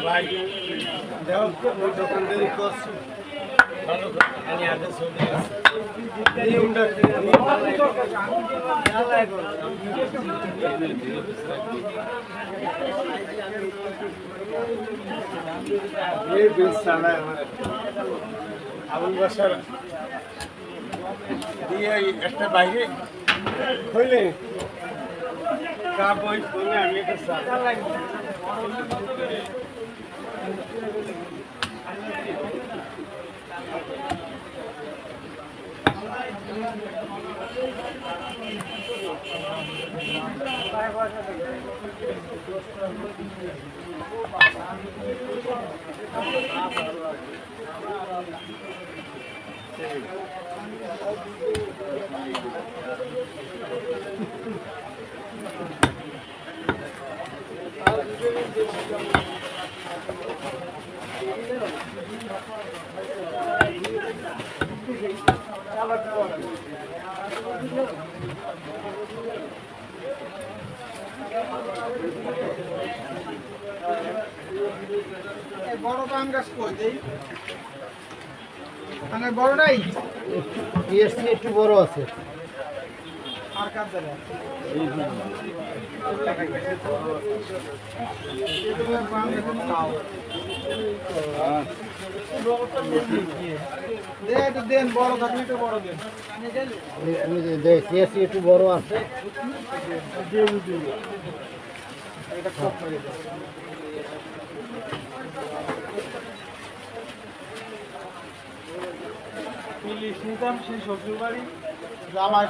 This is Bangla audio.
ভাই দোকানদারি করছি ভালো আমি আগে চলে আবুল বাসার দিয়ে একটা বাইরে হইলে কাপ ওই ফোনে আমি একটা বড় আম গাছ কই দেই মানে বড় নাই পিএসসি একটু বড় আছে আর কাজ দেবে দেন বড় থাকলে একটু বড় দেন পিএসসি একটু বড় আছে এটা খুব ইলিশ নিতাম সেই শ্বশুর বাড়ি জামাই